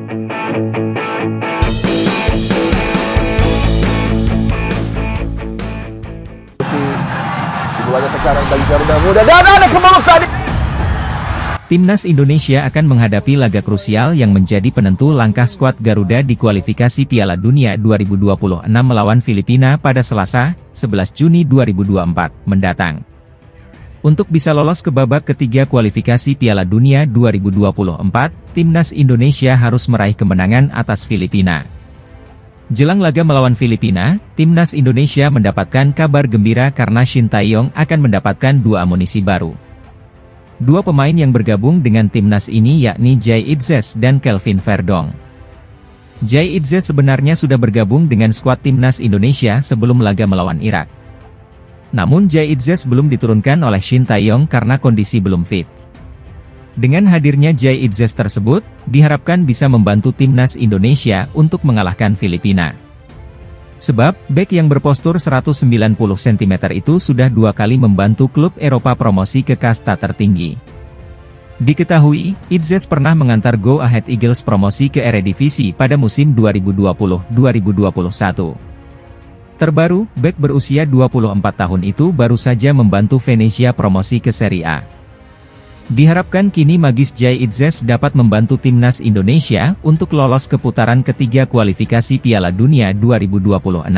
Keduanya tekanan bagi Garuda Muda dan ada kembali tadi. Timnas Indonesia akan menghadapi laga krusial yang menjadi penentu langkah skuad Garuda di kualifikasi Piala Dunia 2026 melawan Filipina pada Selasa, 11 Juni 2024 mendatang. Untuk bisa lolos ke babak ketiga kualifikasi Piala Dunia 2024, Timnas Indonesia harus meraih kemenangan atas Filipina. Jelang laga melawan Filipina, Timnas Indonesia mendapatkan kabar gembira karena Shin Tae-yong akan mendapatkan 2 amunisi baru. 2 pemain yang bergabung dengan timnas ini yakni Jay Itzes dan Kelvin Verdong. Jay Itzes sebenarnya sudah bergabung dengan skuad timnas Indonesia sebelum laga melawan Irak. Namun Jay Itzes belum diturunkan oleh Shin Tae-yong karena kondisi belum fit. Dengan hadirnya Jay Itzes tersebut, diharapkan bisa membantu timnas Indonesia untuk mengalahkan Filipina. Sebab, bek yang berpostur 190 cm itu sudah 2 kali membantu klub Eropa promosi ke kasta tertinggi. Diketahui, Itzes pernah mengantar Go Ahead Eagles promosi ke Eredivisie pada musim 2020-2021. Terbaru, bek berusia 24 tahun itu baru saja membantu Venezia promosi ke Serie A. Diharapkan kini magis Jay Itzes dapat membantu timnas Indonesia untuk lolos ke putaran ketiga kualifikasi Piala Dunia 2026.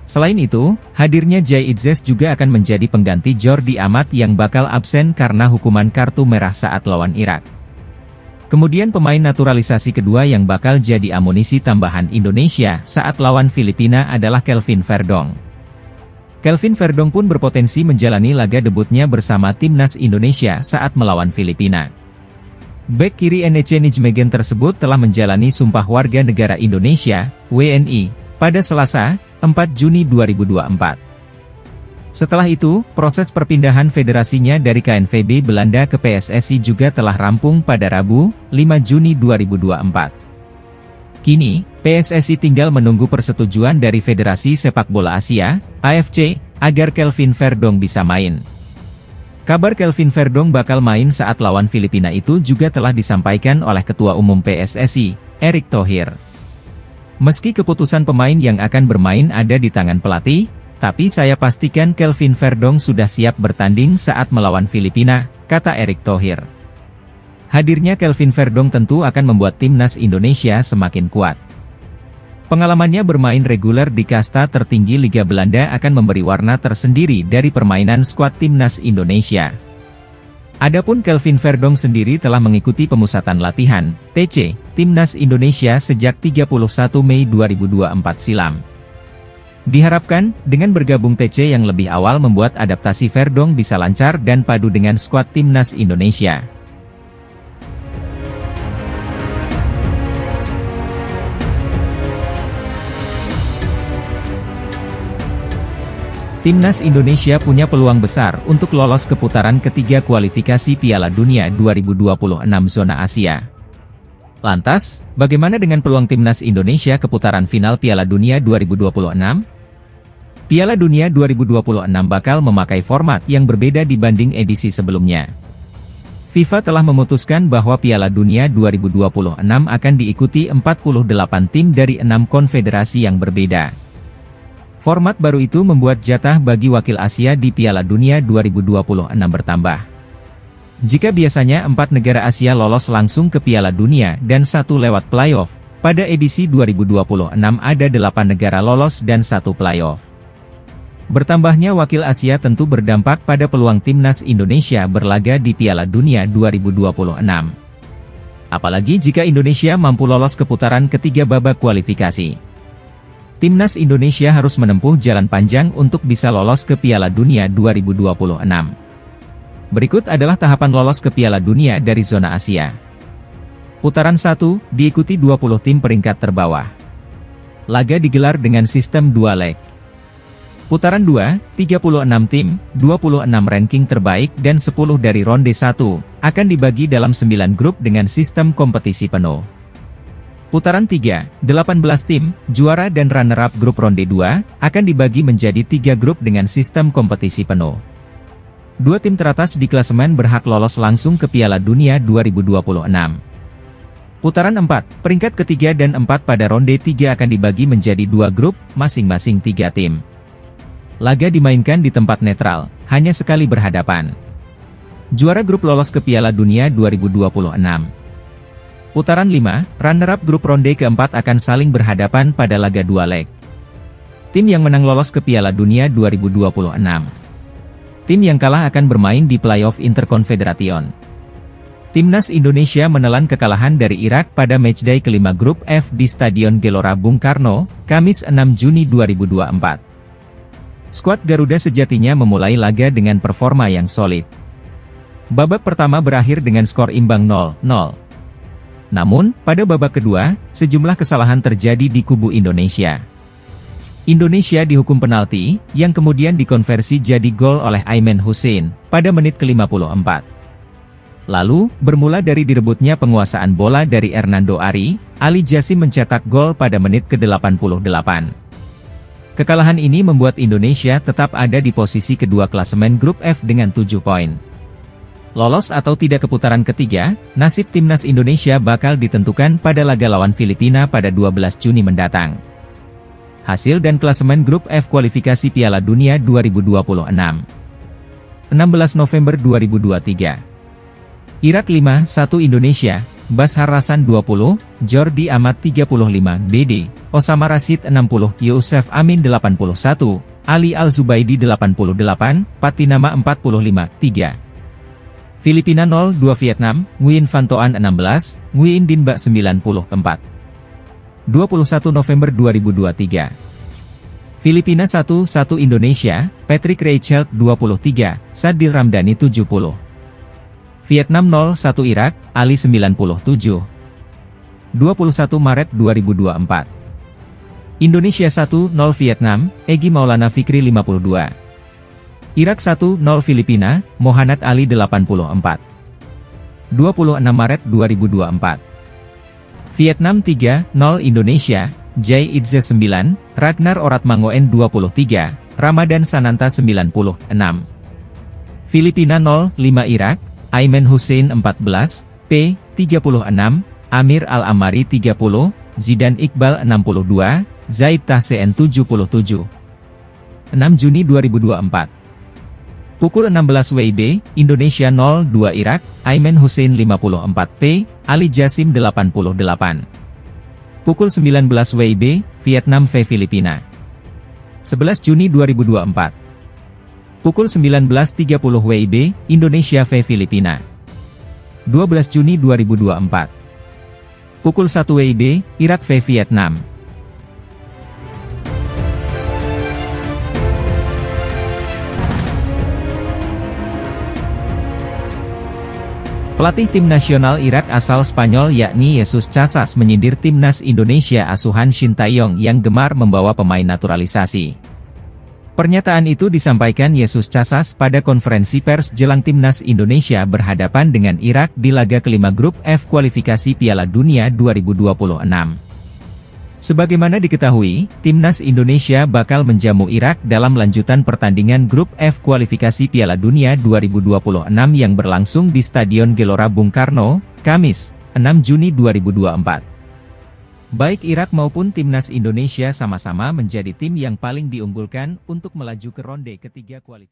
Selain itu, hadirnya Jay Itzes juga akan menjadi pengganti Jordi Amat yang bakal absen karena hukuman kartu merah saat lawan Irak. Kemudian pemain naturalisasi kedua yang bakal jadi amunisi tambahan Indonesia saat lawan Filipina adalah Kelvin Verdong. Kelvin Verdong pun berpotensi menjalani laga debutnya bersama timnas Indonesia saat melawan Filipina. Bek kiri NEC Nijmegen tersebut telah menjalani Sumpah Warga Negara Indonesia, WNI, pada Selasa, 4 Juni 2024. Setelah itu, proses perpindahan federasinya dari KNVB Belanda ke PSSI juga telah rampung pada Rabu, 5 Juni 2024. Kini, PSSI tinggal menunggu persetujuan dari Federasi Sepak Bola Asia, AFC, agar Kelvin Verdong bisa main. Kabar Kelvin Verdong bakal main saat lawan Filipina itu juga telah disampaikan oleh Ketua Umum PSSI, Erick Thohir. Meski keputusan pemain yang akan bermain ada di tangan pelatih, tapi saya pastikan Kelvin Verdong sudah siap bertanding saat melawan Filipina, kata Erick Thohir. Hadirnya Kelvin Verdong tentu akan membuat timnas Indonesia semakin kuat. Pengalamannya bermain reguler di kasta tertinggi Liga Belanda akan memberi warna tersendiri dari permainan skuad timnas Indonesia. Adapun Kelvin Verdong sendiri telah mengikuti pemusatan latihan, TC, timnas Indonesia sejak 31 Mei 2024 silam. Diharapkan, dengan bergabung TC yang lebih awal membuat adaptasi Verdong bisa lancar dan padu dengan skuad timnas Indonesia. Timnas Indonesia punya peluang besar untuk lolos ke putaran ketiga kualifikasi Piala Dunia 2026 zona Asia. Lantas, bagaimana dengan peluang timnas Indonesia ke putaran final Piala Dunia 2026? Piala Dunia 2026 bakal memakai format yang berbeda dibanding edisi sebelumnya. FIFA telah memutuskan bahwa Piala Dunia 2026 akan diikuti 48 tim dari 6 konfederasi yang berbeda. Format baru itu membuat jatah bagi wakil Asia di Piala Dunia 2026 bertambah. Jika biasanya 4 negara Asia lolos langsung ke Piala Dunia dan 1 lewat playoff, pada edisi 2026 ada 8 negara lolos dan 1 playoff. Bertambahnya wakil Asia tentu berdampak pada peluang timnas Indonesia berlaga di Piala Dunia 2026. Apalagi jika Indonesia mampu lolos ke putaran ketiga babak kualifikasi. Timnas Indonesia harus menempuh jalan panjang untuk bisa lolos ke Piala Dunia 2026. Berikut adalah tahapan lolos ke Piala Dunia dari zona Asia. Putaran 1, diikuti 20 tim peringkat terbawah. Laga digelar dengan sistem 2 leg. Putaran 2, 36 tim, 26 ranking terbaik dan 10 dari ronde 1, akan dibagi dalam 9 grup dengan sistem kompetisi penuh. Putaran 3, 18 tim, juara dan runner-up grup ronde 2, akan dibagi menjadi 3 grup dengan sistem kompetisi penuh. 2 tim teratas di klasemen berhak lolos langsung ke Piala Dunia 2026. Putaran 4, peringkat ketiga dan 4 pada ronde 3 akan dibagi menjadi 2 grup, masing-masing 3 tim. Laga dimainkan di tempat netral, hanya sekali berhadapan. Juara grup lolos ke Piala Dunia 2026. Putaran 5, runner-up grup ronde keempat akan saling berhadapan pada laga 2 leg. Tim yang menang lolos ke Piala Dunia 2026. Tim yang kalah akan bermain di playoff Interconfederation. Timnas Indonesia menelan kekalahan dari Irak pada matchday kelima grup F di Stadion Gelora Bung Karno, Kamis 6 Juni 2024. Skuad Garuda sejatinya memulai laga dengan performa yang solid. Babak pertama berakhir dengan skor imbang 0-0. Namun, pada babak kedua, sejumlah kesalahan terjadi di kubu Indonesia. Indonesia dihukum penalti, yang kemudian dikonversi jadi gol oleh Aimen Hussein, pada menit ke-54. Lalu, bermula dari direbutnya penguasaan bola dari Hernando Ari, Ali Jassim mencetak gol pada menit ke-88. Kekalahan ini membuat Indonesia tetap ada di posisi kedua klasemen grup F dengan 7 poin. Lolos atau tidak ke putaran ketiga, nasib timnas Indonesia bakal ditentukan pada laga lawan Filipina pada 12 Juni mendatang. Hasil dan klasemen grup F kualifikasi Piala Dunia 2026. 16 November 2023. Irak 5-1 Indonesia, Bashar Rasan 20, Jordi Amat 35 BD, Osama Rashid 60, Yusuf Amin 81, Ali Al-Zubaidi 88, Patinama 45, 3. Filipina 0-2 Vietnam, Nguyen Van Toan 16, Nguyen Din Bak 94. 21 November 2023. Filipina 1-1 Indonesia, Patrick Reichelt 23, Sadil Ramdhani 70. Vietnam 0-1 Irak, Ali 97. 21 Maret 2024. Indonesia 1-0 Vietnam, Egy Maulana Fikri 52. Irak 1-0 Filipina, Mohanad Ali 84. 26 Maret 2024. Vietnam 3-0 Indonesia, Jai Idze 9, Ragnar Oratmangoen 23, Ramadan Sananta 96. Filipina 0-5 Irak, Aimen Hussein 14, P. 36, Amir Al-Amari 30, Zidan Iqbal 62, Zaid Tahseen 77. 6 Juni 2024. Pukul 16 WIB, Indonesia 0-2 Irak, Aimen Hussein 54 P, Ali Jassim 88. Pukul 19 WIB, Vietnam v Filipina. 11 Juni 2024. Pukul 19.30 WIB, Indonesia v Filipina. 12 Juni 2024. Pukul 1 WIB, Irak v Vietnam. Pelatih tim nasional Irak asal Spanyol yakni Jesus Casas menyindir timnas Indonesia asuhan Shin Tae-yong yang gemar membawa pemain naturalisasi. Pernyataan itu disampaikan Jesus Casas pada konferensi pers jelang timnas Indonesia berhadapan dengan Irak di laga kelima grup F kualifikasi Piala Dunia 2026. Sebagaimana diketahui, timnas Indonesia bakal menjamu Irak dalam lanjutan pertandingan grup F kualifikasi Piala Dunia 2026 yang berlangsung di Stadion Gelora Bung Karno, Kamis, 6 Juni 2024. Baik Irak maupun timnas Indonesia sama-sama menjadi tim yang paling diunggulkan untuk melaju ke ronde ketiga kualifikasi.